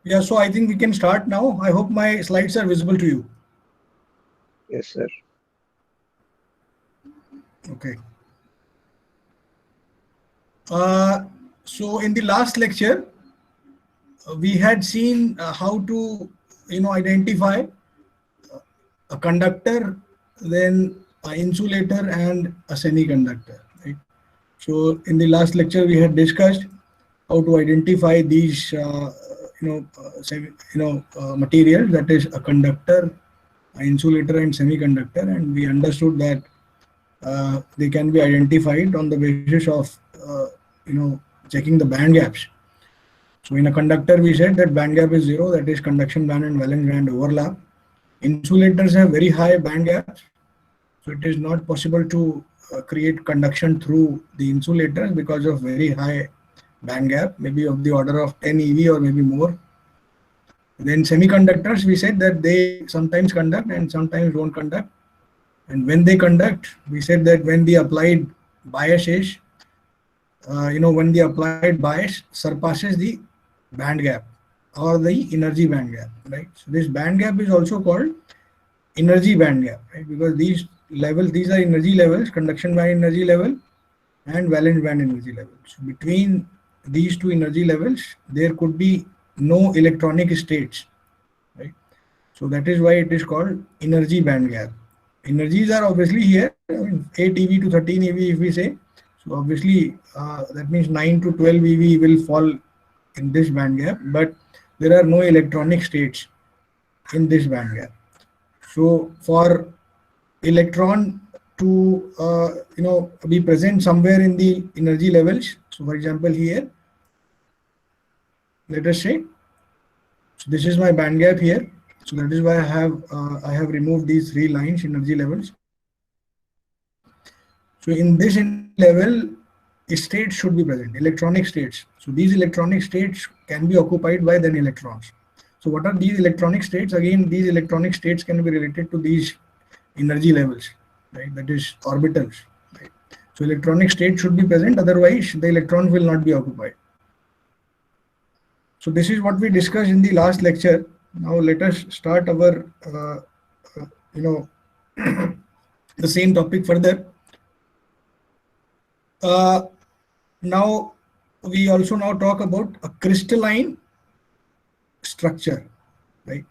Yeah, so I think we can start now. I hope my slides are visible to you. Yes, sir. Okay. So in the last lecture, we had seen how to, identify a conductor, then an insulator, and a semiconductor. Right. So in the last lecture, we had discussed how to identify these, materials, that is a conductor, an insulator, and semiconductor, and we understood that they can be identified on the basis of checking the band gaps. So in a conductor, we said that band gap is zero, that is conduction band and valence band overlap. Insulators have very high band gaps, so it is not possible to create conduction through the insulators because of very high band gap, maybe of the order of 10 eV or maybe more. Then semiconductors, we said that they sometimes conduct and sometimes don't conduct. And when they conduct, we said that when the applied bias is, when the applied bias surpasses the band gap or the energy band gap, right? So this band gap is also called energy band gap, right? Because these levels, these are energy levels, conduction band energy level and valence band energy level. So between these two energy levels, there could be no electronic states, right? So that is why it is called energy band gap. Energies are obviously here, 8 eV to 13 eV if we say. So obviously that means 9 to 12 eV will fall in this band gap, but there are no electronic states in this band gap. So for electron to be present somewhere in the energy levels, so for example here, let us say, so this is my band gap here. So that is why I have removed these three lines, energy levels. So in this energy level, states should be present, electronic states. So these electronic states can be occupied by then electrons. So what are these electronic states? Again, these electronic states can be related to these energy levels, right? That is orbitals, right? So electronic state should be present, otherwise the electron will not be occupied. So this is what we discussed in the last lecture. Now let us start our, the same topic further. Now we also now talk about a crystalline structure, right?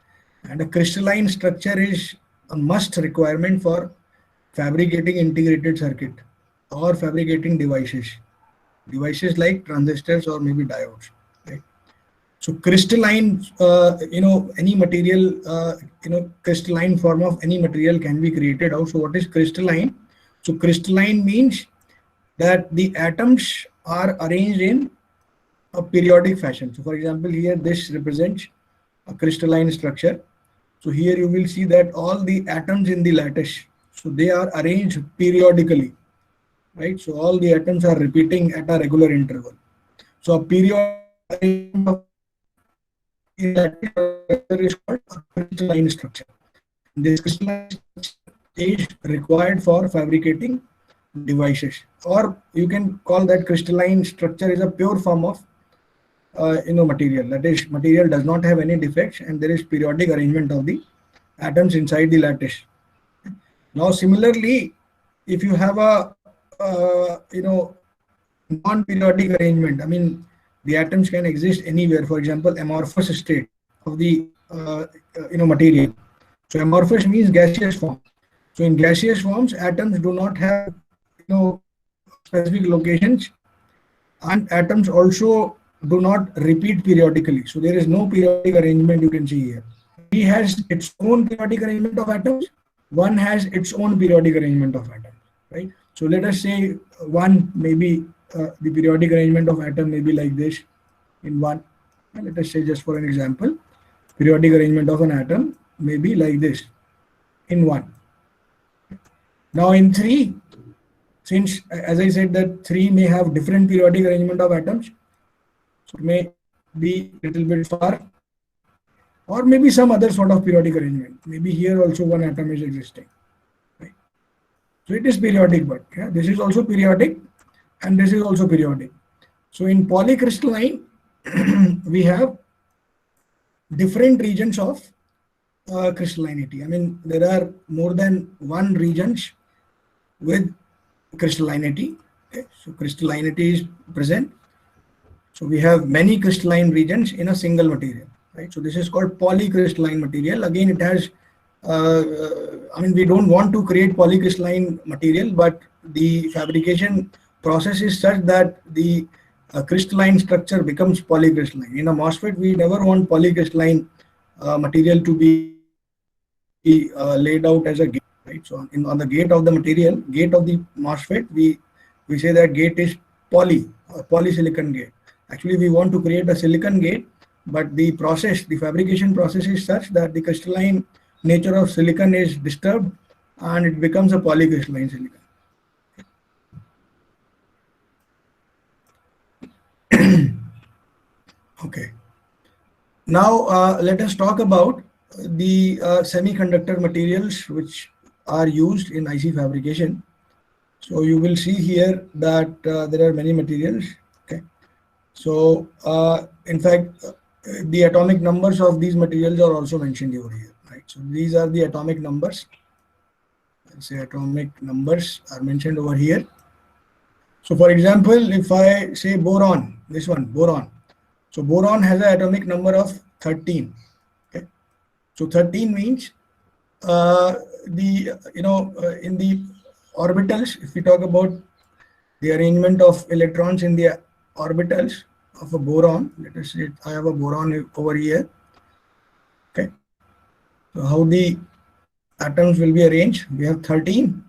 And a crystalline structure is a must requirement for fabricating integrated circuit or fabricating devices like transistors or maybe diodes, right? So crystalline, any material, crystalline form of any material can be created out. So what is crystalline? So crystalline means that the atoms are arranged in a periodic fashion. So for example, here this represents a crystalline structure. So here you will see that all the atoms in the lattice, so they are arranged periodically, right? So all the atoms are repeating at a regular interval. So a periodic arrangement of in lattice is called a crystalline structure. This crystalline structure is required for fabricating devices, or you can call that crystalline structure is a pure form of material. That is, material does not have any defects, and there is periodic arrangement of the atoms inside the lattice. Now, similarly, if you have a non-periodic arrangement, I mean, the atoms can exist anywhere. For example, amorphous state of the material. So amorphous means gaseous form. So in gaseous forms, atoms do not have specific locations, and atoms also do not repeat periodically. So there is no periodic arrangement you can see here. Tree has its own periodic arrangement of atoms. One has its own periodic arrangement of atoms, right? So let us say one maybe the periodic arrangement of atom may be like this in one. And let us say, just for an example, periodic arrangement of an atom may be like this in one. Now in three, since as I said that three may have different periodic arrangement of atoms, so it may be a little bit far, or maybe some other sort of periodic arrangement. Maybe here also one atom is existing, right? So it is periodic, but yeah, this is also periodic and this is also periodic. So in polycrystalline, we have different regions of crystallinity. I mean, there are more than one regions with crystallinity. Okay, so crystallinity is present. So we have many crystalline regions in a single material, right? So this is called polycrystalline material. Again, it has, I mean, we don't want to create polycrystalline material, but the fabrication process is such that the crystalline structure becomes polycrystalline. In a MOSFET, we never want polycrystalline material to be laid out as a gate, right? So on the gate of the material, gate of the MOSFET, we say that gate is polysilicon gate. Actually, we want to create a silicon gate, but the fabrication process is such that the crystalline nature of silicon is disturbed and it becomes a polycrystalline silicon. Okay. Now let us talk about the semiconductor materials which are used in IC fabrication. So you will see here that there are many materials. Okay. So in fact, the atomic numbers of these materials are also mentioned over here, right? So these are the atomic numbers. Let's say atomic numbers are mentioned over here. So for example, if I say boron, this one, boron. So boron has an atomic number of 13. Okay. So 13 means in the orbitals, if we talk about the arrangement of electrons in the orbitals of a boron, let us say I have a boron over here. Okay. So how the atoms will be arranged? We have 13.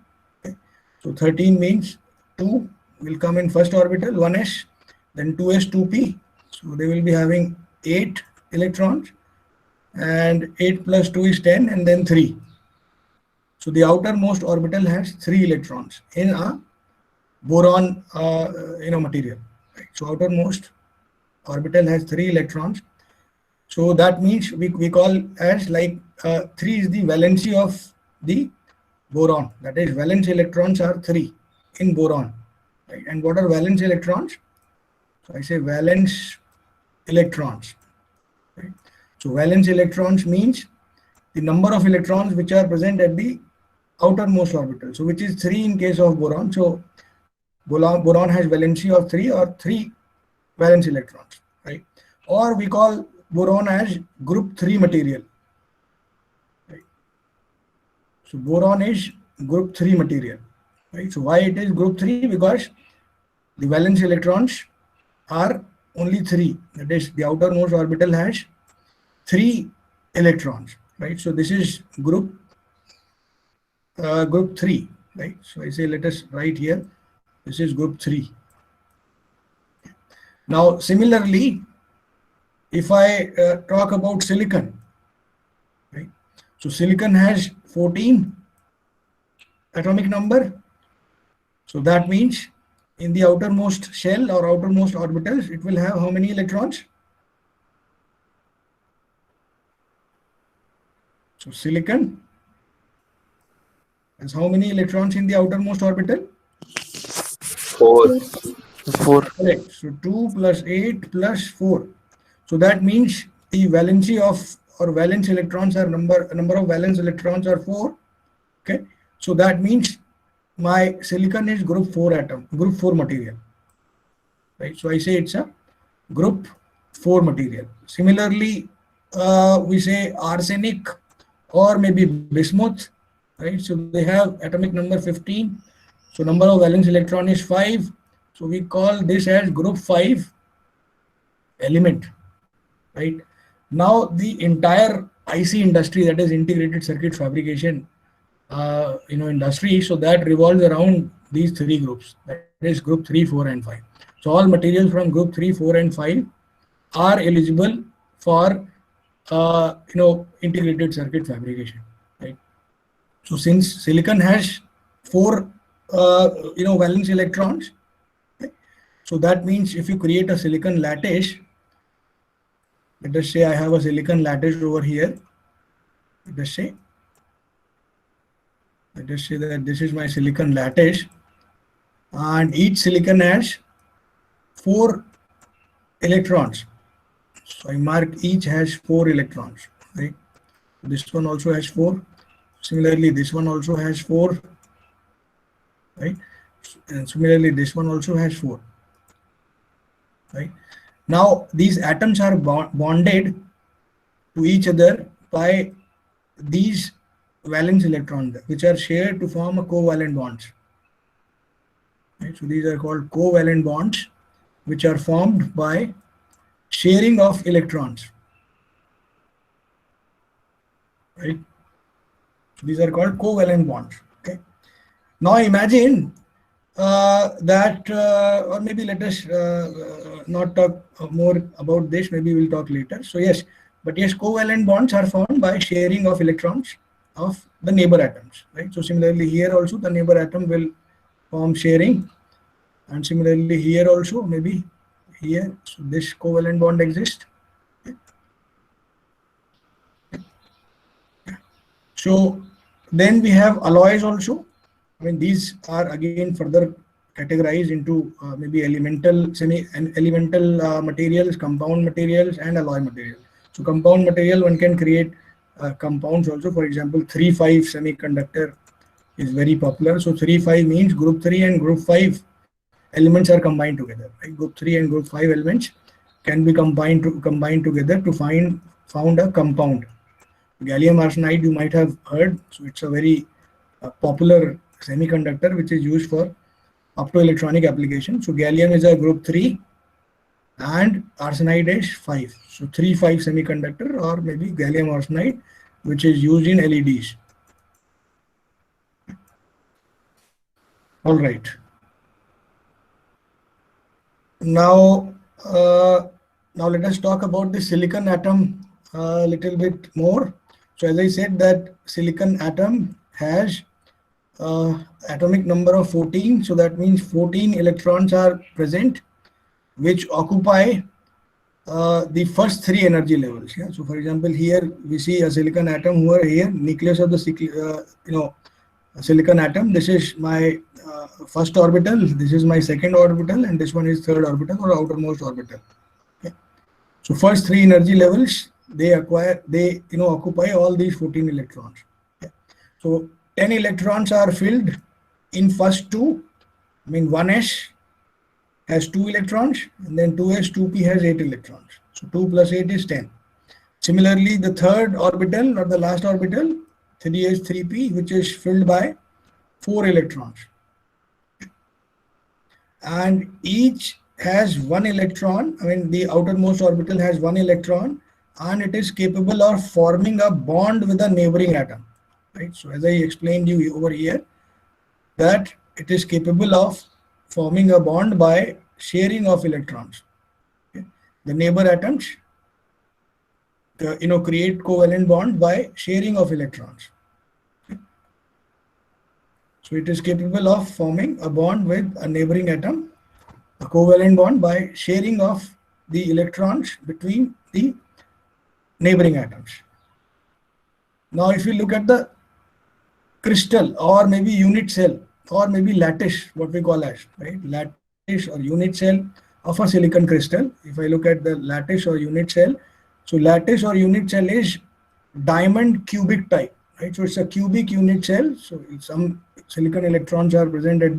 Okay. So 13 means 2 will come in first orbital, 1s, then 2s, 2p. So they will be having 8 electrons, and 8 plus 2 is 10, and then 3. So the outermost orbital has 3 electrons in a boron material. Right? So outermost orbital has 3 electrons. So that means we call as like 3 is the valency of the boron. That is, valence electrons are 3 in boron. Right? And what are valence electrons? So I say valence electrons. Right? So valence electrons means the number of electrons which are present at the outermost orbital. So which is 3 in case of boron. So boron has valency of 3 or 3 valence electrons, right? Or we call boron as group 3 material. Right? So boron is group 3 material. Right? So why it is group 3? Because the valence electrons are only 3. That is, the outermost orbital has 3 electrons. Right? So this is group 3. Right? So I say let us write here. This is group 3. Now similarly, if I talk about silicon, right? So silicon has 14 atomic number. So that means in the outermost shell or outermost orbitals, it will have how many electrons? So silicon has how many electrons in the outermost orbital? 4. Correct. So 2 plus 8 plus 4. So that means the valency of or valence electrons are number of valence electrons are 4. Okay. So that means my silicon is group 4 atom, group 4 material. Right. So I say it's a group 4 material. Similarly, we say arsenic or maybe bismuth. Right. So they have atomic number 15. So number of valence electron is 5. So we call this as group 5 element. Right. Now the entire IC industry, that is integrated circuit fabrication industry, so that revolves around these 3 groups, that is group 3, 4 and 5. So all materials from group 3, 4 and 5 are eligible for integrated circuit fabrication, right? So since silicon has 4 valence electrons, okay? So that means if you create a silicon lattice, let us say I have a silicon lattice over here. Let us say that this is my silicon lattice, and each silicon has 4 electrons. So I mark each has 4 electrons, right? This one also has 4. Similarly, this one also has 4, right? And similarly, this one also has 4, right? Now these atoms are bonded to each other by these valence electrons, which are shared to form a covalent bonds. Right? So these are called covalent bonds, which are formed by sharing of electrons. Right? So these are called covalent bonds. Okay. Now imagine or maybe let us not talk more about this. Maybe we'll talk later. So yes, but yes, covalent bonds are formed by sharing of electrons of the neighbor atoms. Right. So similarly, here also the neighbor atom will form sharing, and similarly here also maybe here. So this covalent bond exists. So then we have alloys also. I mean, these are again further categorized into maybe elemental, semi-elemental materials, compound materials, and alloy material. So compound material, one can create compounds also. For example, 3,5 semiconductor is very popular. So 3,5 means group 3 and group 5 elements are combined together. Right? Group 3 and group 5 elements can be combined together to found a compound. Gallium arsenide you might have heard. So it's a very popular semiconductor which is used for optoelectronic application. So gallium is a group 3 and arsenide is 5. So 3,5 semiconductor or maybe gallium arsenide, which is used in LEDs. All right. Now let us talk about the silicon atom a little bit more. So as I said that silicon atom has atomic number of 14. So that means 14 electrons are present, which occupy the first 3 energy levels. Yeah? So for example, here we see a silicon atom over here, nucleus of the silicon atom. This is my first orbital, this is my second orbital, and this one is third orbital or outermost orbital. Okay? So first 3 energy levels, they occupy all these 14 electrons. Okay? So 10 electrons are filled in first 2. I mean 1s has 2 electrons, and then 2s, 2p has 8 electrons. So 2 plus 8 is 10. Similarly, the third orbital or the last orbital, 3s, 3p, which is filled by 4 electrons. And each has 1 electron. I mean, the outermost orbital has 1 electron, and it is capable of forming a bond with a neighboring atom. Right. So as I explained you over here, that it is capable of forming a bond by sharing of electrons. Okay. The neighbor atoms, create covalent bond by sharing of electrons. Okay. So it is capable of forming a bond with a neighboring atom, a covalent bond by sharing of the electrons between the neighboring atoms. Now, if we look at the crystal or maybe unit cell or maybe lattice, what we call as, right, lattice or unit cell of a silicon crystal. If I look at the lattice or unit cell, so lattice or unit cell is diamond cubic type, right? So it's a cubic unit cell. So some silicon electrons are present at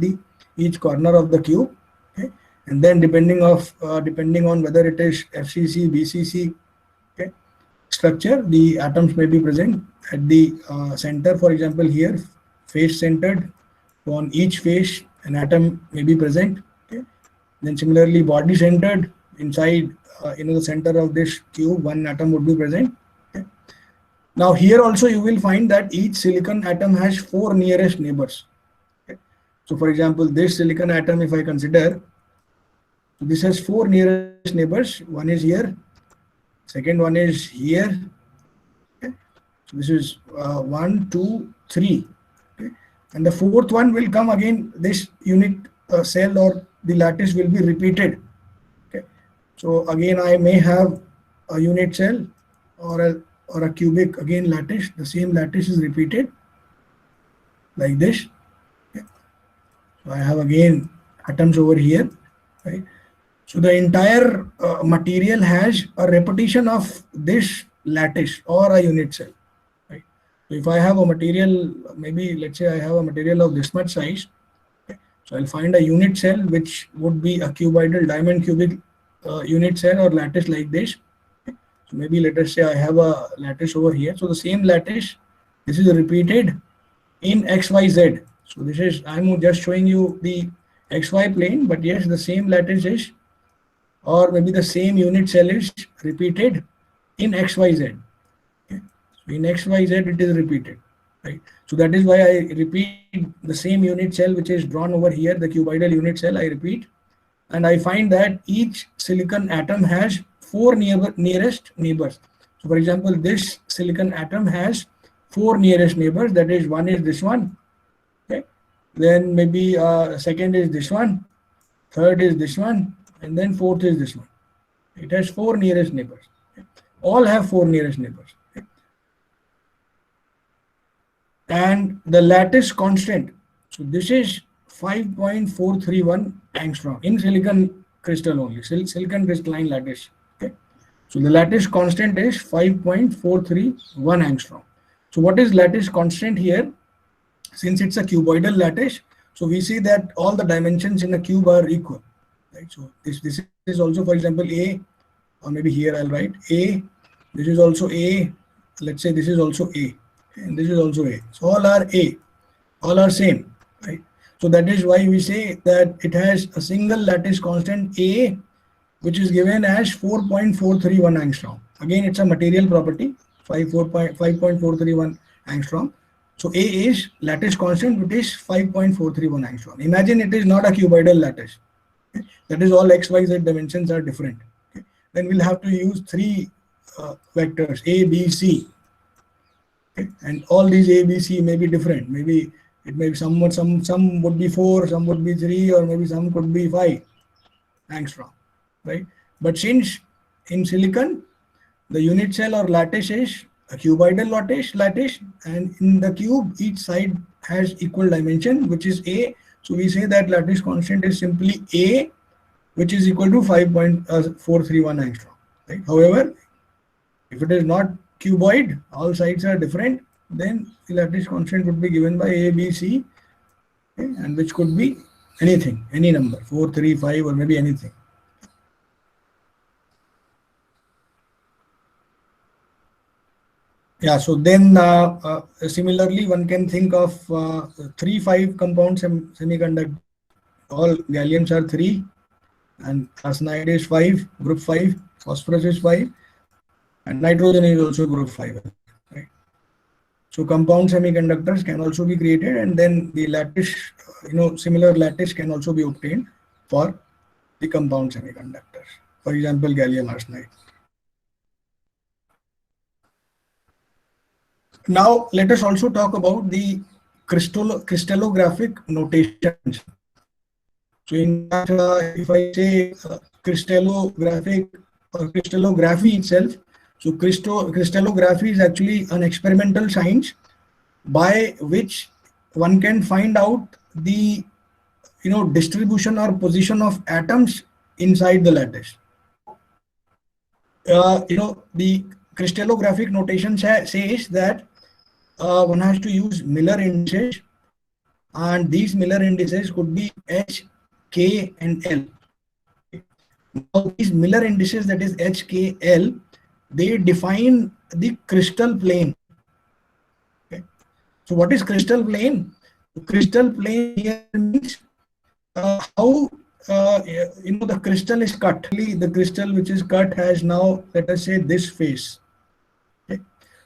each corner of the cube. Okay? And then depending on whether it is FCC, BCC, okay, structure, the atoms may be present at the center. For example, here face centered, so on each face an atom may be present. Okay? Then similarly body centered, inside the center of this cube one atom would be present. Okay? Now here also you will find that each silicon atom has 4 nearest neighbors. Okay? So for example, this silicon atom, if I consider, so this has 4 nearest neighbors. One is here, second one is here. Okay? So this is 1, 2, 3. Okay? And the fourth one will come again. This unit cell or the lattice will be repeated. Okay? So again, I may have a unit cell or a cubic again lattice. The same lattice is repeated like this. Okay? So I have again atoms over here, right? So the entire material has a repetition of this lattice or a unit cell. Right? So if I have a material, maybe let's say I have a material of this much size, okay? So I'll find a unit cell which would be a cuboidal diamond cubic unit cell or lattice like this. Okay? So maybe let us say I have a lattice over here. So the same lattice, this is repeated in XYZ. So this is, I'm just showing you the XY plane, but yes, the same lattice is, or maybe the same unit cell is repeated in XYZ. Okay? So in XYZ it is repeated, right? So that is why I repeat the same unit cell which is drawn over here, the cuboidal unit cell, I repeat, and I find that each silicon atom has four nearest neighbors. So for example, this silicon atom has four nearest neighbors, that is, one is this one, okay? Then maybe second is this one, third is this one, and then fourth is this one. It has four nearest neighbors. Okay? All have four nearest neighbors. Okay? And the lattice constant, so this is 5.431 angstrom in silicon crystal only, silicon crystalline lattice. Okay? So the lattice constant is 5.431 angstrom. So what is lattice constant here? Since it's a cuboidal lattice, so we see that all the dimensions in a cube are equal. Right? So this is also, for example, A, or maybe here I'll write A. This is also A. Let's say this is also A, and this is also A. So all are A, all are same, right? So that is why we say that it has a single lattice constant A, which is given as 4.431 angstrom. Again, it's a material property, 5.431 angstrom. So A is lattice constant, which is 5.431 angstrom. Imagine it is not a cuboidal lattice. Okay? That is, all XYZ dimensions are different. Okay? Then we'll have to use three vectors, A, B, C. Okay? And all these A, B, C may be different. Maybe it may be some would be 4, some would be 3, or maybe some could be 5 angstrom, right? But since in silicon, the unit cell or lattice is a cuboidal lattice, and in the cube, each side has equal dimension, which is A. So we say that lattice constant is simply A, which is equal to 5.431 angstrom. Right? However, if it is not cuboid, all sides are different, then the lattice constant would be given by A, B, C, okay? And which could be anything, any number, 4, 3, 5, or maybe anything. Yeah, so then similarly, one can think of 3-5 compound semiconductor. All galliums are 3, and arsenide is 5, group 5, phosphorus is 5, and nitrogen is also group 5. Right? So compound semiconductors can also be created, and then the lattice, similar lattice can also be obtained for the compound semiconductors. For example, gallium arsenide. Now, let us also talk about the crystallographic notations. So, in fact, if I say crystallographic or crystallography itself, so crystallography is actually an experimental science by which one can find out the distribution or position of atoms inside the lattice. The crystallographic notation says that one has to use Miller indices, and these Miller indices could be H, K, and L. Now these Miller indices, that is H, K, L, they define the crystal plane. Okay. So what is crystal plane? The crystal plane here means how the crystal is cut. The crystal which is cut has now, let us say, this face. Okay.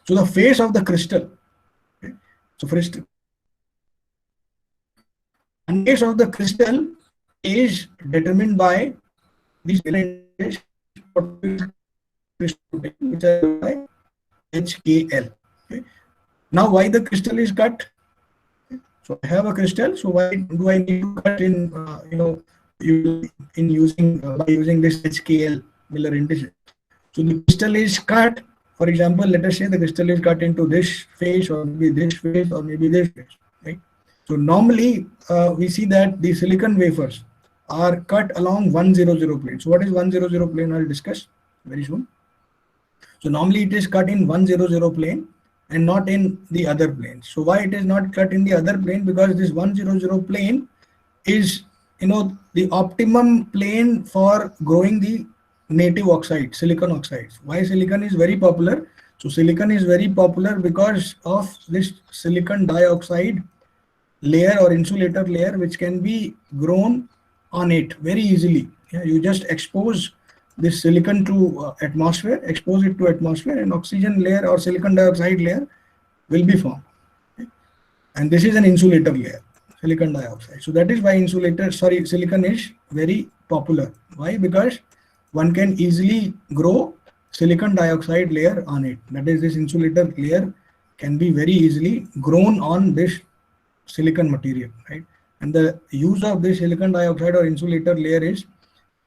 So the face of the crystal. Okay. So face of the crystal is determined by these elements, which are by HKL. Okay. Now, why the crystal is cut? Okay. So I have a crystal. So why do I need to cut in? By using this HKL Miller indices. So the crystal is cut. For example, let us say the crystal is cut into this face, or maybe this face, or maybe this face. Right? So normally we see that the silicon wafers are cut along 100 plane. So what is 100 plane? I'll discuss very soon. So normally it is cut in 100 plane and not in the other plane. So why it is not cut in the other plane? Because this 100 plane is, the optimum plane for growing the native oxide, silicon oxides. Why silicon is very popular? So silicon is very popular because of this silicon dioxide layer or insulator layer, which can be grown on it very easily. Yeah, you just expose this silicon to atmosphere, expose it to atmosphere, and oxygen layer or silicon dioxide layer will be formed. Okay? And this is an insulator layer, silicon dioxide. So that is why silicon is very popular. Why? Because one can easily grow silicon dioxide layer on it. That is, this insulator layer can be very easily grown on this silicon material, right? And the use of this silicon dioxide or insulator layer is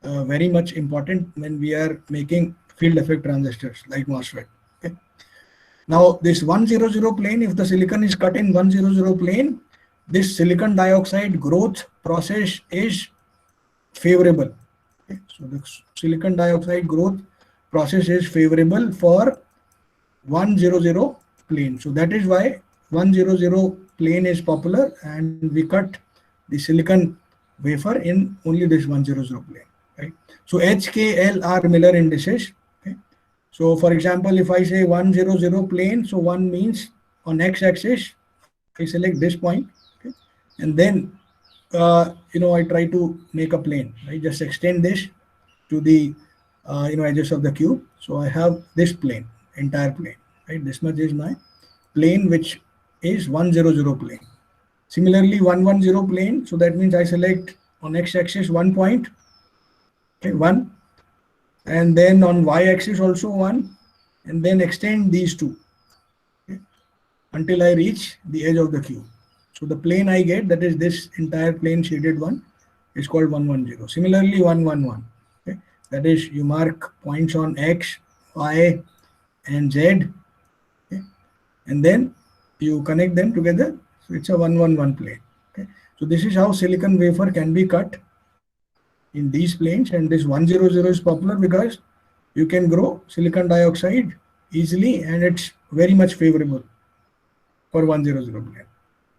very much important when we are making field effect transistors like MOSFET. Okay? Now this 100 plane, if the silicon is cut in 100 plane, this silicon dioxide growth process is favorable. Okay? So the silicon dioxide growth process is favorable for 100 plane. So that is why 100 plane is popular, and we cut the silicon wafer in only this 100 plane. Right? So H, K, L are Miller indices. Okay? So for example, if I say 100 plane, so 1 means on x-axis, I select this point, okay? And then I try to make a plane. I just extend this to the edges of the cube. So I have this plane, entire plane. Right? This much is my plane, which is 100 plane. Similarly, 110 plane. So that means I select on x-axis 1 point. Okay, 1, and then on y-axis also 1, and then extend these two, okay, until I reach the edge of the cube. So the plane I get, that is this entire plane shaded one, is called 110. Similarly, 111, okay, that is you mark points on x, y, and z, okay, and then you connect them together. So it's a 111 plane. Okay. So this is how silicon wafer can be cut in these planes, and this 100 is popular because you can grow silicon dioxide easily, and it's very much favorable for 100 plane.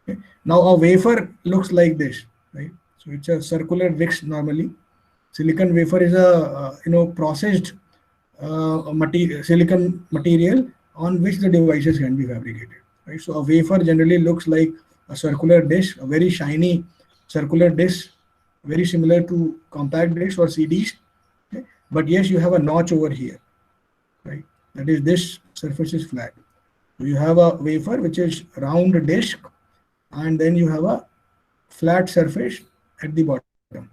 Okay. Now a wafer looks like this, right? So it's a circular disc normally. Silicon wafer is a processed silicon material on which the devices can be fabricated. Right? So a wafer generally looks like a circular disc, a very shiny circular disc, very similar to compact discs or CDs. Okay? But yes, you have a notch over here, right? That is, this surface is flat. So you have a wafer which is round disc, and then you have a flat surface at the bottom.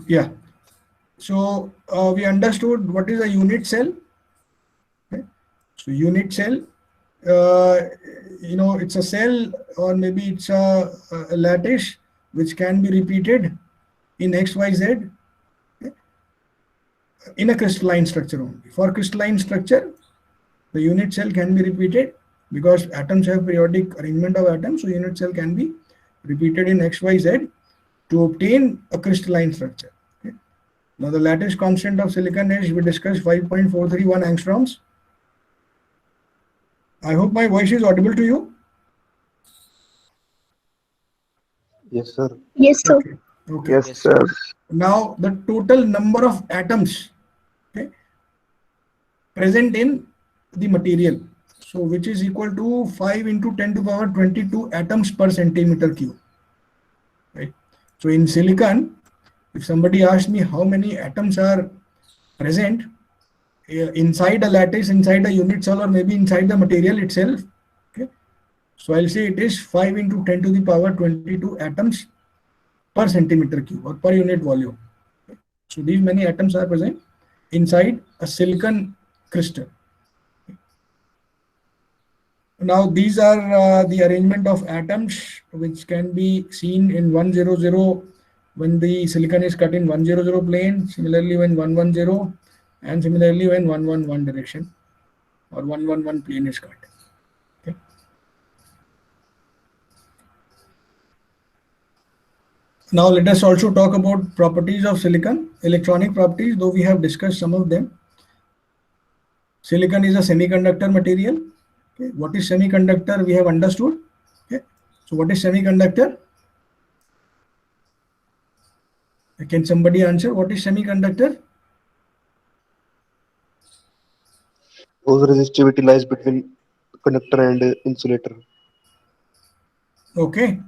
Yeah. So we understood what is a unit cell. Okay? So unit cell, it's a cell, or maybe it's a lattice which can be repeated in XYZ, okay, in a crystalline structure only. For crystalline structure, the unit cell can be repeated because atoms have periodic arrangement of atoms. So unit cell can be repeated in XYZ to obtain a crystalline structure. Okay. Now the lattice constant of silicon is, we discussed, 5.431 angstroms. I hope my voice is audible to you. Yes, sir. Yes, sir. Okay. Okay. Yes, sir. Now the total number of atoms, okay, present in the material, so which is equal to 5 into 10 to the power 22 atoms per centimeter cube. Right. So in silicon, if somebody asks me how many atoms are present inside a lattice, inside a unit cell, or maybe inside the material itself, okay, so I'll say it is 5 into 10 to the power 22 atoms per centimeter cube or per unit volume. Okay. So these many atoms are present inside a silicon crystal. Okay. Now these are the arrangement of atoms which can be seen in 100 when the silicon is cut in 100 plane, similarly when 110, and similarly when 111 direction or 111 plane is cut. Okay. Now let us also talk about properties of silicon, electronic properties, though we have discussed some of them. Silicon is a semiconductor material. Okay. What is semiconductor? We have understood. Okay. So what is semiconductor? Can somebody answer what is semiconductor? Whose resistivity lies between conductor and insulator. Okay.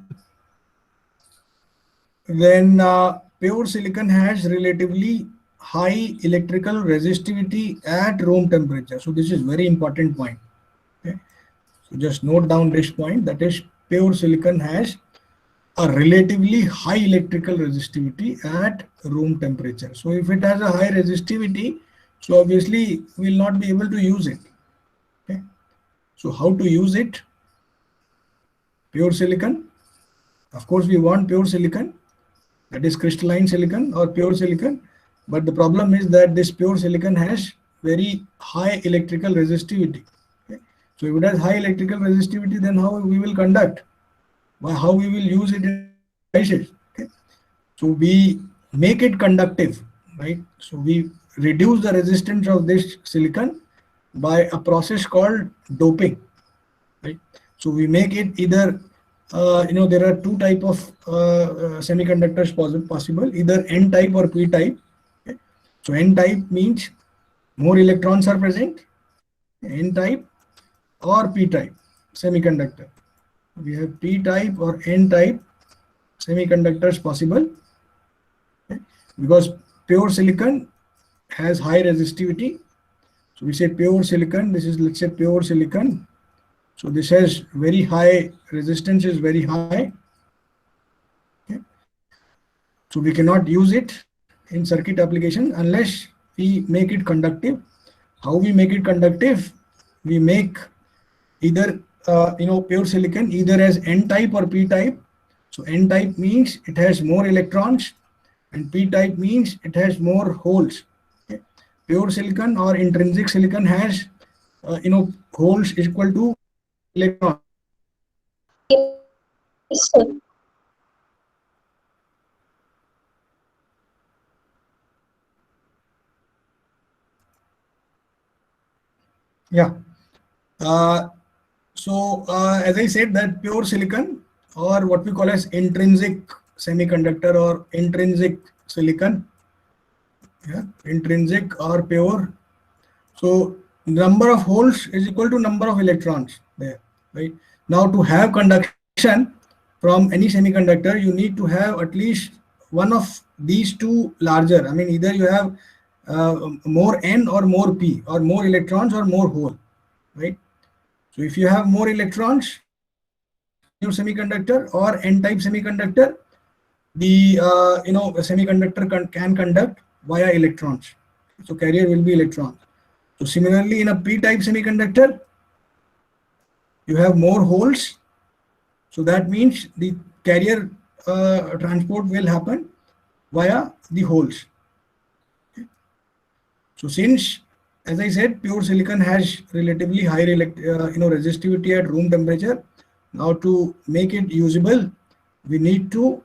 Then pure silicon has relatively high electrical resistivity at room temperature. So this is very important point. Okay. So just note down this point, that is pure silicon has a relatively high electrical resistivity at room temperature. So if it has a high resistivity, so obviously we will not be able to use it. Okay. So how to use it? Pure silicon. Of course, we want pure silicon, that is crystalline silicon or pure silicon. But the problem is that this pure silicon has very high electrical resistivity. Okay. So if it has high electrical resistivity, then how we will conduct? How we will use it in devices? Okay. So we make it conductive, right? So we reduce the resistance of this silicon by a process called doping, right? So we make it either, there are two type of semiconductors possible, either N type or P type. Okay. So N type means more electrons are present, N type or P type semiconductor. We have P type or N type semiconductors possible. Okay. Because pure silicon has high resistivity. So we say pure silicon, this is, let's say, pure silicon. So this has very high resistance, is very high. Okay. So we cannot use it in circuit application unless we make it conductive. How we make it conductive? We make either pure silicon either as N type or P type. So N type means it has more electrons, and P type means it has more holes. Okay. Pure silicon or intrinsic silicon has holes equal to electrons. Yes, sir. Yeah. As I said, that pure silicon, or what we call as intrinsic semiconductor or intrinsic silicon, yeah, intrinsic or pure. So number of holes is equal to number of electrons there, right? Now to have conduction from any semiconductor, you need to have at least one of these two larger. I mean, either you have more N or more P, or more electrons or more hole, right? So if you have more electrons in your semiconductor or N-type semiconductor, the semiconductor can conduct via electrons. So carrier will be electrons. So similarly, in a P-type semiconductor, you have more holes. So that means the carrier transport will happen via the holes. Okay. So since, as I said, pure silicon has relatively high resistivity at room temperature. Now to make it usable, we need to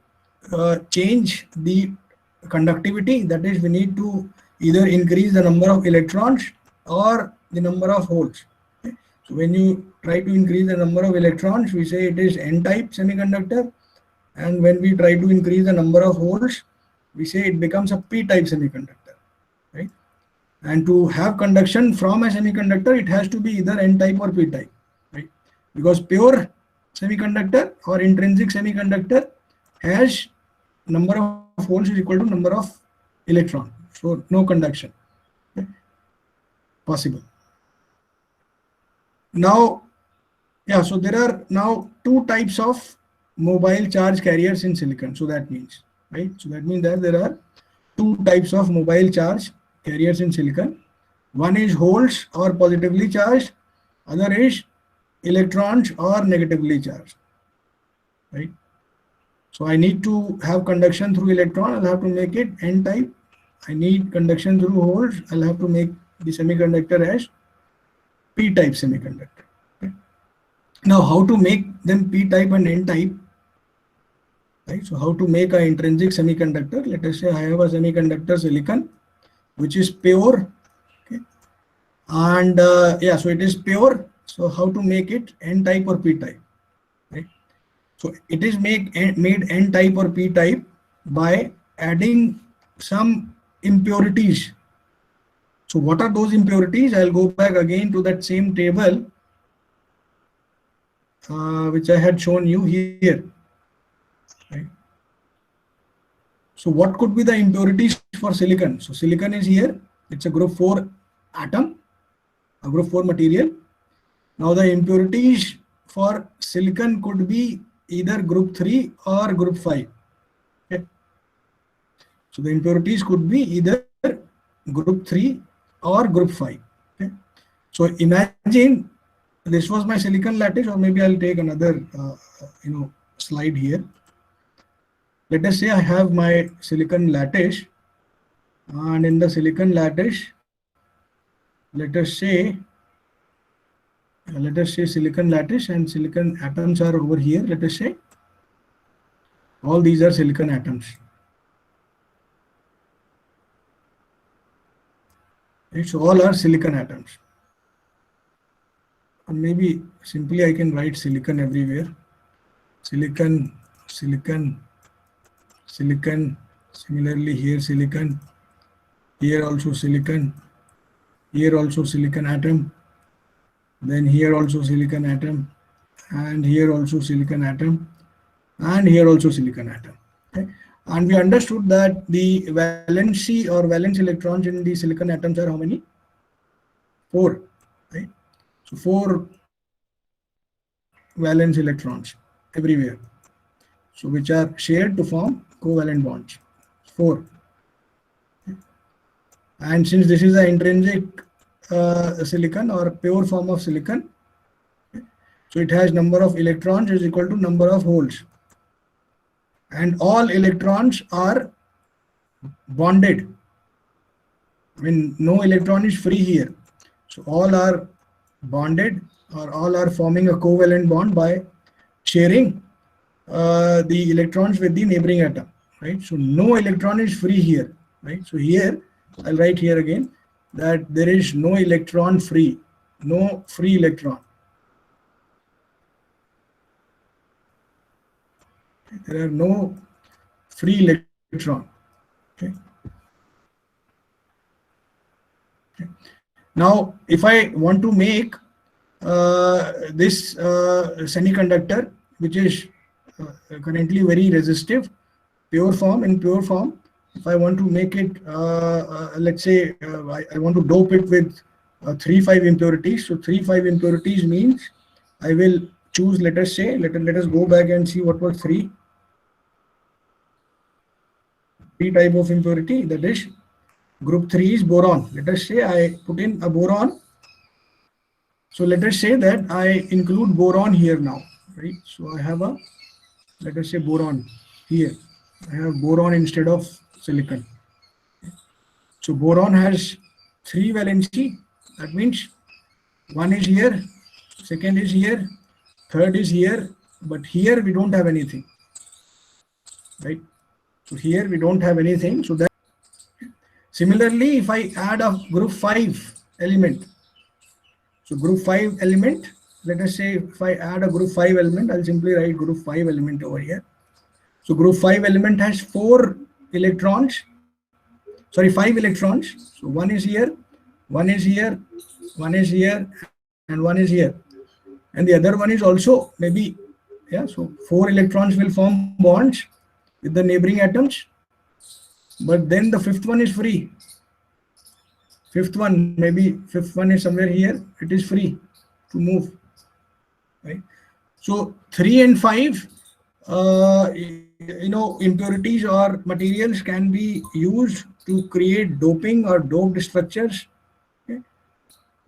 change the conductivity. That is, we need to either increase the number of electrons or the number of holes. Okay. So when you try to increase the number of electrons, we say it is N-type semiconductor. And when we try to increase the number of holes, we say it becomes a P-type semiconductor, right? And to have conduction from a semiconductor, it has to be either N-type or P-type, right? Because pure semiconductor or intrinsic semiconductor has number of holes is equal to number of electrons. So no conduction, okay, possible. Now, yeah, so there are now two types of mobile charge carriers in silicon. So that means, right? So that means that there are two types of mobile charge carriers in silicon. One is holes or positively charged, other is electrons or negatively charged, right? So I need to have conduction through electron, I'll have to make it N type. I need conduction through holes, I'll have to make the semiconductor as P type semiconductor. Okay. Now how to make them P type and N type? right? So how to make an intrinsic semiconductor? Let us say I have a semiconductor silicon, which is pure, okay, and yeah, so it is pure. So how to make it N-type or P-type, right? So it is made N-type or P-type by adding some impurities. So what are those impurities? I'll go back again to that same table which I had shown you here, right? So what could be the impurities for silicon? So silicon is here. It's a group 4 atom, a group 4 material. Now the impurities for silicon could be either group 3 or group 5. Okay. So the impurities could be either group 3 or group 5. Okay. So imagine this was my silicon lattice, or maybe I'll take another slide here. Let us say I have my silicon lattice, and in the silicon lattice, let us say silicon lattice and silicon atoms are over here. Let us say all these are silicon atoms. Right, so all are silicon atoms. And maybe simply I can write silicon everywhere. Silicon, silicon, silicon. Similarly here silicon. Here also silicon. Here also silicon atom. Then here also silicon atom. And here also silicon atom. And here also silicon atom. Okay. And we understood that the valency or valence electrons in the silicon atoms are how many? 4. Right? So 4 valence electrons everywhere. So which are shared to form covalent bonds. 4. Okay. And since this is an intrinsic silicon or pure form of silicon, okay, so it has number of electrons is equal to number of holes. And all electrons are bonded. I mean, no electron is free here. So all are bonded, or all are forming a covalent bond by sharing the electrons with the neighboring atom, right? So no electron is free here, right? So here I'll write here again that there is no electron free, no free electron. There are no free electron. Okay. Okay. Now, if I want to make this semiconductor, which is currently very resistive, pure form, in pure form, if I want to make it, let's say I want to dope it with 3,5 impurities. So 3,5 impurities means I will choose, let us say, let us go back and see what was 3 type of impurity, that is group 3 is boron. Let us say I put in a boron. So let us say that I include boron here now, right? So I have a, let us say boron here. I have boron instead of silicon. So boron has 3 valency. That means 1 is here, 2nd is here, 3rd is here, but here we don't have anything, right? So here we don't have anything. So that similarly, if I add a group 5 element, so group 5 element, let us say if I add a group 5 element, I'll simply write group 5 element over here. So group 5 element has 4 electrons, sorry, 5 electrons. So 1 is here, 1 is here, 1 is here, and 1 is here. And the other one is also maybe, yeah, so 4 electrons will form bonds with the neighboring atoms, but then the 5th one is free. 5th one, maybe 5th one is somewhere here, it is free to move, right? So 3 and 5, impurities or materials can be used to create doping or doped structures, okay?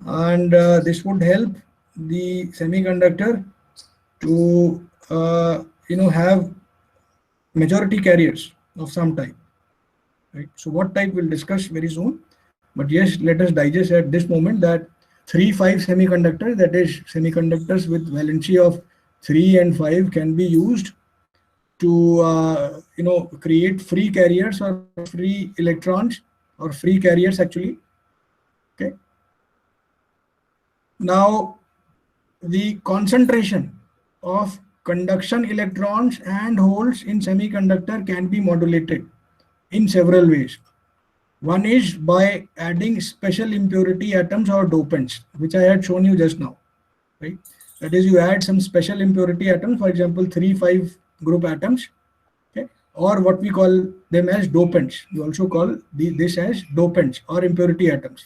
And this would help the semiconductor to have majority carriers of some type, right? So what type we'll discuss very soon, but yes, let us digest at this moment that 3,5 semiconductors, that is semiconductors with valency of 3 and 5, can be used to create free carriers or free electrons or free carriers actually. Okay. Now the concentration of conduction electrons and holes in semiconductor can be modulated in several ways. One is by adding special impurity atoms or dopants, which I had shown you just now, right? That is, you add some special impurity atoms, for example, 3,5 group atoms, okay, or what we call them as dopants. You also call this as dopants or impurity atoms.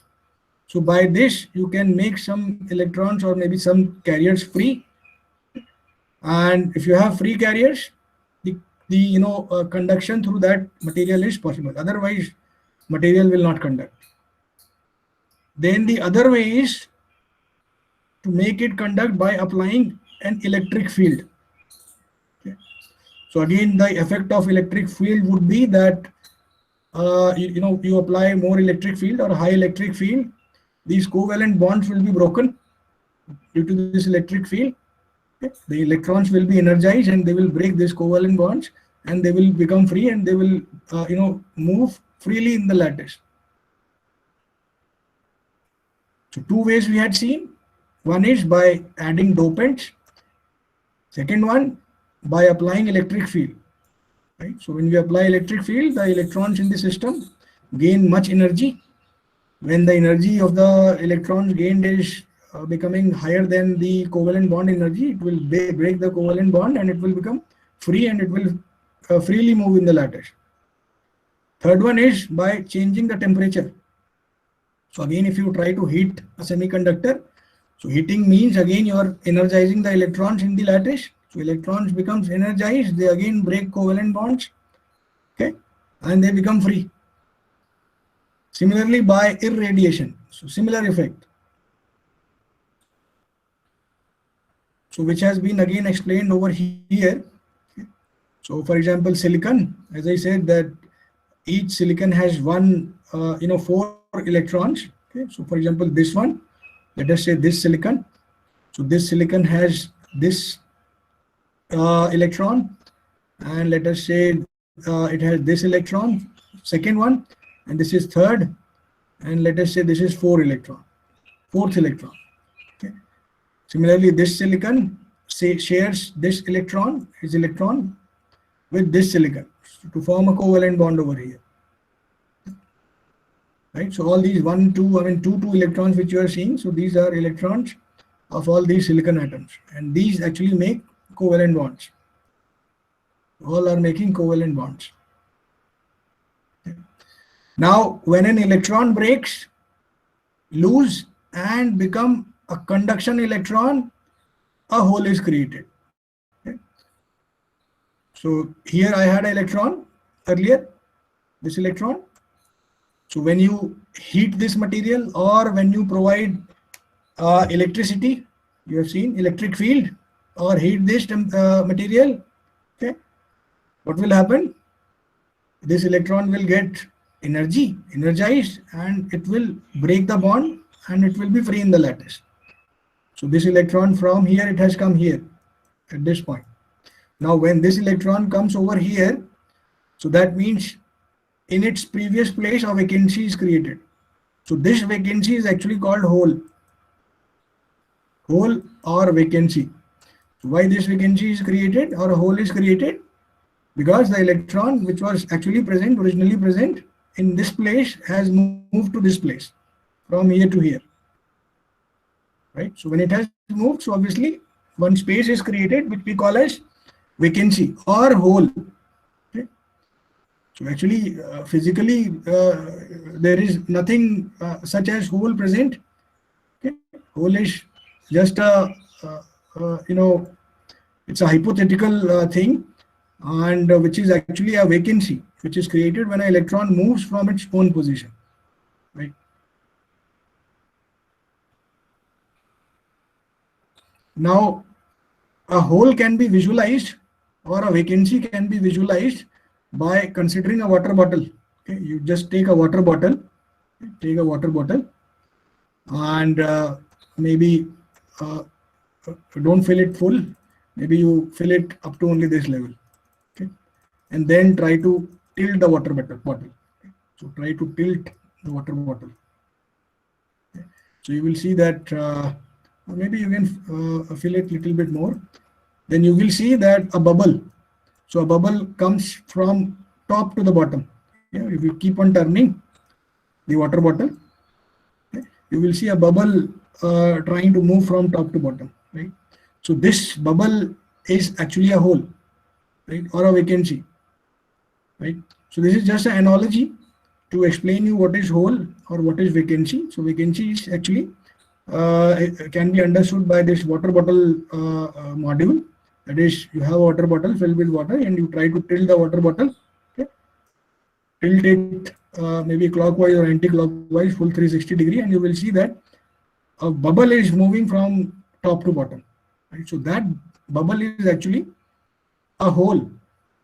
So by this, you can make some electrons or maybe some carriers free. And if you have free carriers, the conduction through that material is possible. Otherwise, material will not conduct. Then the other way is to make it conduct by applying an electric field. Okay. So again, the effect of electric field would be that you apply more electric field or high electric field, these covalent bonds will be broken due to this electric field. Okay. The electrons will be energized and they will break these covalent bonds and they will become free and they will move freely in the lattice. So two ways we had seen. One is by adding dopants. Second one, by applying electric field. Right? So when we apply electric field, the electrons in the system gain much energy. When the energy of the electrons gained is becoming higher than the covalent bond energy, it will break the covalent bond and it will become free and it will freely move in the lattice. Third one is by changing the temperature. So again, if you try to heat a semiconductor, so heating means again you are energizing the electrons in the lattice. So electrons becomes energized, they again break covalent bonds, okay, and they become free. Similarly, by irradiation, so similar effect. So which has been again explained over here. So for example, silicon, as I said that each silicon has one, 4 electrons. Okay. So for example, this one, let us say this silicon. So this silicon has this electron, and let us say it has this electron, second one, and this is third, and let us say this is fourth electron. Okay. Similarly, this silicon shares this electron, his electron, with this silicon to form a covalent bond over here. Right. So all these two electrons which you are seeing. So these are electrons of all these silicon atoms, and these actually make covalent bonds. All are making covalent bonds. Okay. Now, when an electron breaks loose and become a conduction electron, a hole is created. Okay. So here I had an electron earlier, this electron. So when you heat this material or when you provide electricity, you have seen electric field, or heat this material, okay, what will happen? This electron will get energized, and it will break the bond and it will be free in the lattice. So this electron from here, it has come here at this point. Now when this electron comes over here, so that means in its previous place a vacancy is created. So this vacancy is actually called hole or vacancy. So why this vacancy is created or a hole is created? Because the electron which was actually originally present in this place has moved to this place from here to here. Right? So when it has moved, so obviously one space is created which we call as vacancy or hole. Okay? So actually physically there is nothing such as hole present. Okay? Hole is just a it's a hypothetical thing, and which is actually a vacancy which is created when an electron moves from its own position. Right? Now a hole can be visualized or a vacancy can be visualized by considering a water bottle. Okay, you just take a water bottle, and maybe don't fill it full. Maybe you fill it up to only this level. Okay, and then try to tilt the water bottle. So try to tilt the water bottle. So you will see that maybe you can fill it little bit more. Then you will see that a bubble. So a bubble comes from top to the bottom. Yeah, if you keep on turning the water bottle, you will see a bubble trying to move from top to bottom, right? So this bubble is actually a hole, right, or a vacancy, right? So this is just an analogy to explain you what is hole or what is vacancy. So vacancy is actually can be understood by this water bottle module. That is, you have a water bottle filled with water and you try to tilt the water bottle, okay? Tilt it maybe clockwise or anti-clockwise, full 360-degree, and you will see that a bubble is moving from top to bottom, right? So that bubble is actually a hole,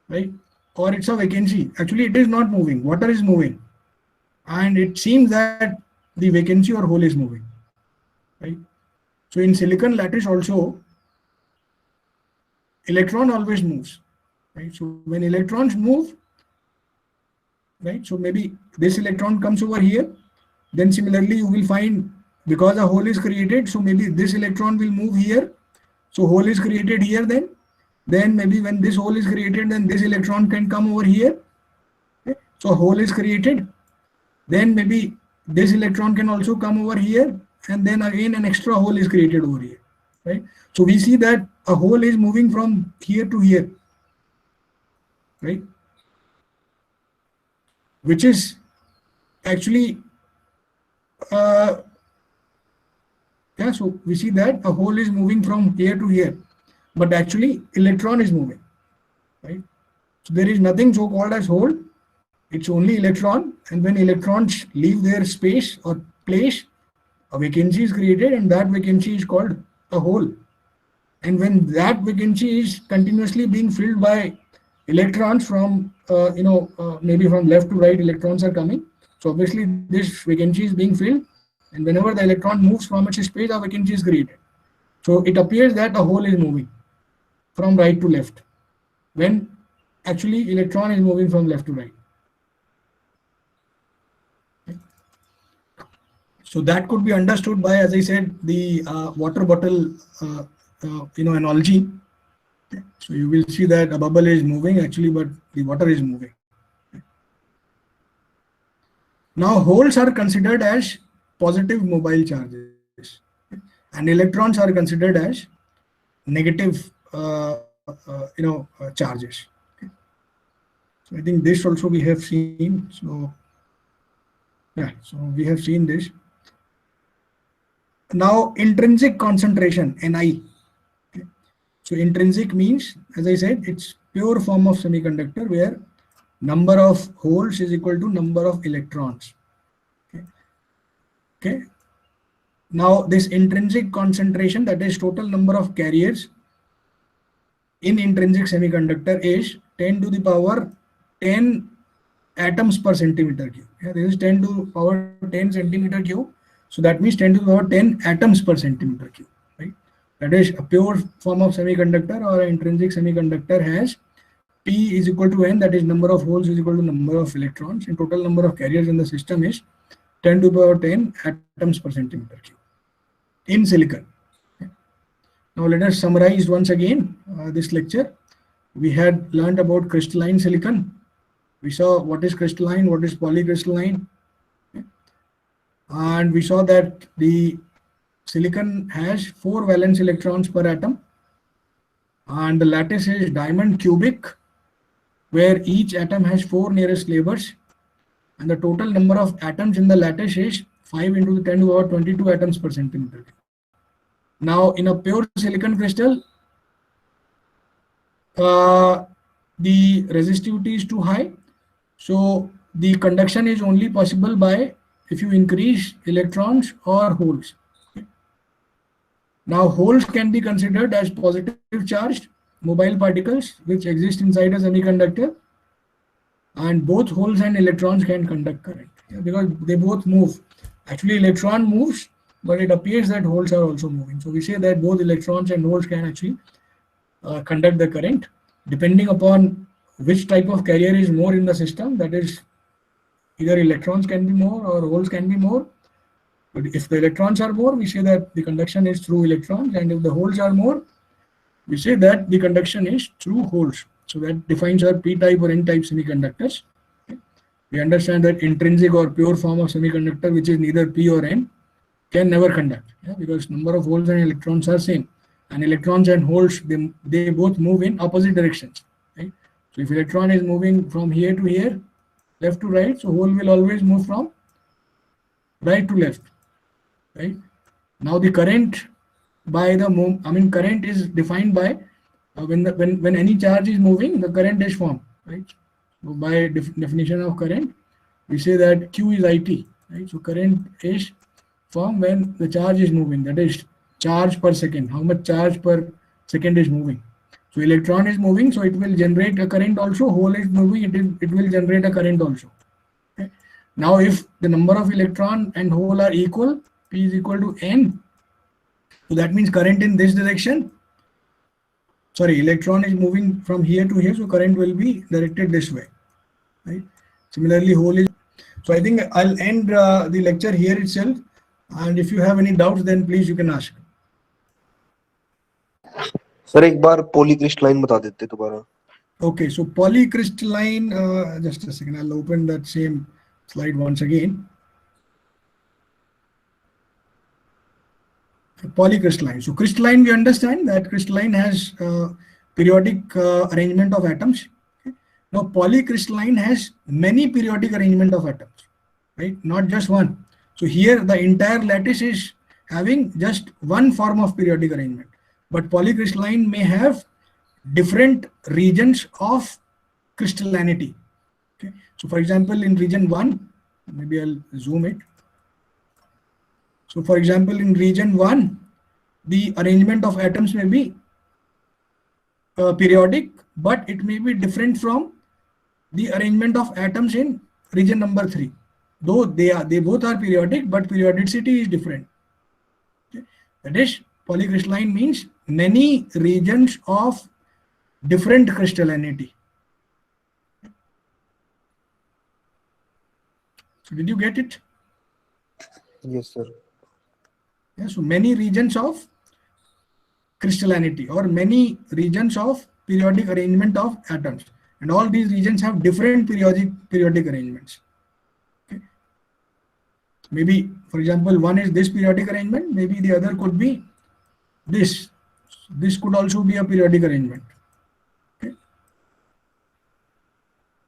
right? Or it's a vacancy. Actually, it is not moving. Water is moving, and it seems that the vacancy or hole is moving, right? So in silicon lattice also, electron always moves, right? So when electrons move, right? So maybe this electron comes over here. Then similarly, you will find, because a hole is created, so maybe this electron will move here. So hole is created here then. Then maybe when this hole is created, then this electron can come over here. Okay? So a hole is created. Then maybe this electron can also come over here. And then again an extra hole is created over here, right? So we see that a hole is moving from here to here, right? Which is actually, yeah, so we see that a hole is moving from here to here, but actually electron is moving, right? So there is nothing so called as hole. It's only electron, and when electrons leave their space or place, a vacancy is created, and that vacancy is called a hole. And when that vacancy is continuously being filled by electrons from, maybe from left to right, electrons are coming. So obviously this vacancy is being filled, and whenever the electron moves from its space, a vacancy is created. So it appears that a hole is moving from right to left, when actually electron is moving from left to right. So that could be understood by, as I said, the water bottle, analogy. So you will see that a bubble is moving actually, but the water is moving. Now holes are considered as positive mobile charges, and electrons are considered as negative, charges. So I think this also we have seen. So yeah, so we have seen this. Now intrinsic concentration, Ni. Okay. So intrinsic means, as I said, it's pure form of semiconductor where number of holes is equal to number of electrons. Okay. Now this intrinsic concentration, that is total number of carriers in intrinsic semiconductor, is 10 to the power 10 atoms per centimeter cube. Yeah, this is 10 to the power 10 centimeter cube. So that means 10 to the power 10 atoms per centimeter cube, right? That is a pure form of semiconductor, or an intrinsic semiconductor has P is equal to N, that is number of holes is equal to number of electrons, and total number of carriers in the system is 10 to the power 10 atoms per centimeter cube in silicon. Okay. Now let us summarize once again this lecture. We had learned about crystalline silicon. We saw what is crystalline, what is polycrystalline. And we saw that the silicon has 4 valence electrons per atom, and the lattice is diamond cubic, where each atom has 4 nearest neighbors, and the total number of atoms in the lattice is 5 into the 10 to the power 22 atoms per centimeter. Now in a pure silicon crystal, the resistivity is too high, so the conduction is only possible by if you increase electrons or holes. Okay. Now holes can be considered as positive charged mobile particles which exist inside a semiconductor, and both holes and electrons can conduct current, because they both move. Actually electron moves, but it appears that holes are also moving. So we say that both electrons and holes can actually conduct the current depending upon which type of carrier is more in the system. That is, either electrons can be more or holes can be more. But if the electrons are more, we say that the conduction is through electrons, and if the holes are more, we say that the conduction is through holes. So that defines our p-type or n-type semiconductors. We understand that intrinsic or pure form of semiconductor, which is neither p or n, can never conduct, because number of holes and electrons are same, and electrons and holes, they both move in opposite directions, right? So if electron is moving from here to here, left to right, so hole will always move from right to left, right? Now the current by the current is defined by when any charge is moving, the current is formed, right? So by definition of current, we say that Q is IT, right? So current is formed when the charge is moving, that is charge per second, how much charge per second is moving. So electron is moving, so it will generate a current also. Hole is moving, it will generate a current also. Okay. Now if the number of electron and hole are equal, P is equal to N, so that means current in this direction, sorry, electron is moving from here to here, so current will be directed this way, right? Similarly, hole is, so I think I'll end the lecture here itself, and if you have any doubts, then please you can ask. Sir एक बार polycrystalline बता देते दोबारा. Okay, so polycrystalline, just a second, I'll open that same slide once again. Polycrystalline. So crystalline, we understand that crystalline has periodic arrangement of atoms. Okay. Now polycrystalline has many periodic arrangement of atoms, right? Not just one. So here the entire lattice is having just one form of periodic arrangement, but polycrystalline may have different regions of crystallinity. Okay. So for example, in region 1, maybe I'll zoom it. So for example, in region 1, the arrangement of atoms may be periodic, but it may be different from the arrangement of atoms in region number 3. Though they both are periodic, but periodicity is different. Okay. That is, polycrystalline means many regions of different crystallinity. So did you get it? Yes, sir. Yeah, so many regions of crystallinity or many regions of periodic arrangement of atoms, and all these regions have different periodic arrangements. Okay. Maybe, for example, one is this periodic arrangement, maybe the other could be this. This could also be a periodic arrangement. Okay.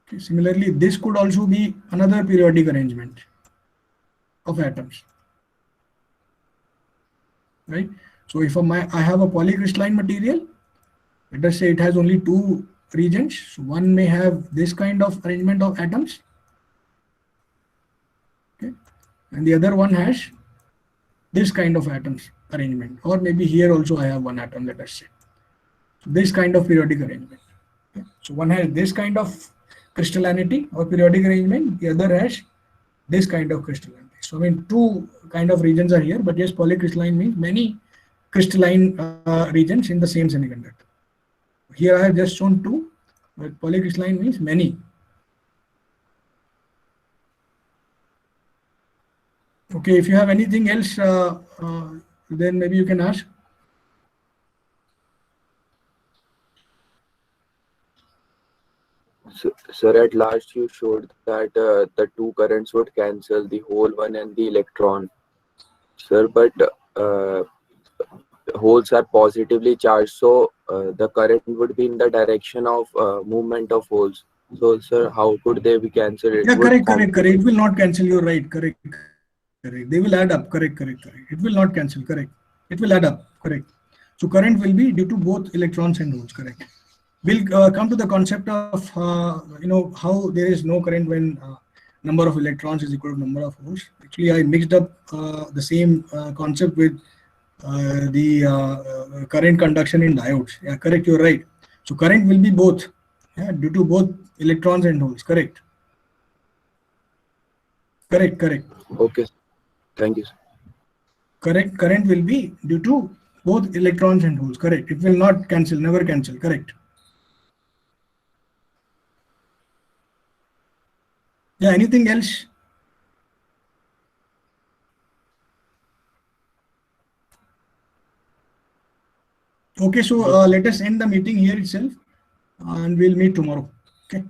Okay. Similarly, this could also be another periodic arrangement of atoms. Right? So if I have a polycrystalline material, let us say it has only 2 regions. So one may have this kind of arrangement of atoms, okay, and the other one has this kind of atoms arrangement, or maybe here also I have one atom, let us say. So this kind of periodic arrangement. Okay. So one has this kind of crystallinity or periodic arrangement, the other has this kind of crystallinity. So I mean 2 kind of regions are here, but yes, polycrystalline means many crystalline regions in the same semiconductor. Here I have just shown 2, but polycrystalline means many. Okay, if you have anything else, then maybe you can ask. Sir, at last you showed that the 2 currents would cancel, the hole one and the electron. Sir, but holes are positively charged, so the current would be in the direction of movement of holes. So, sir, how could they be cancelled? Yeah, correct. It will not cancel. You're right. Correct. They will add up. Correct. It will not cancel. Correct. It will add up. Correct. So current will be due to both electrons and holes. Correct. We'll come to the concept of how there is no current when number of electrons is equal to number of holes. Actually, I mixed up the same concept with the current conduction in diodes. Yeah, correct. You're right. So current will be both, due to both electrons and holes. Correct. Okay. Thank you, sir. Correct. Current will be due to both electrons and holes. Correct. It will not cancel. Never cancel. Correct. Yeah, anything else? Okay, so let us end the meeting here itself and we'll meet tomorrow. Okay.